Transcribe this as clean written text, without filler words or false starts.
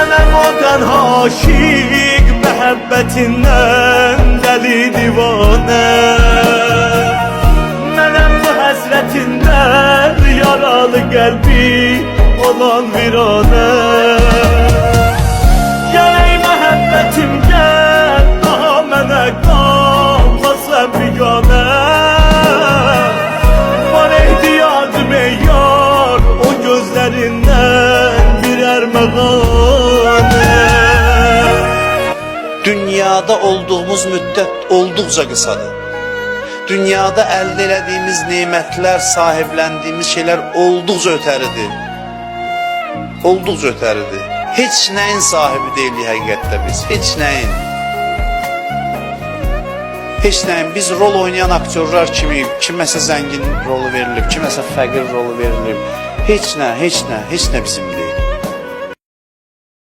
Mənəm o tənha aşiq, məhəbbətindən dəli divanə. Mənəm bu həsrətindən yaralı qəlbi olan viranə. Gələk məhəbbətim gəl, daha mənə qalmasan biganə. Var ehtiyacım ey yar, o gözlərindən birer məğanə. Dünyada olduğumuz müddət olduqca qısadır. Dünyada əldə elədiyimiz nemətlər, sahibləndiyimiz şeylər olduqca ötəridir. Olduqca ötəridir. Heç nəyin sahibi deyilik həqiqətdə biz, heç nəyin. Heç nəyin. Biz rol oynayan aktyorlar kimi kiməsə zəngin rolu verilib, kiməsə fəqir rolu verilib. Heç nə bizim deyil.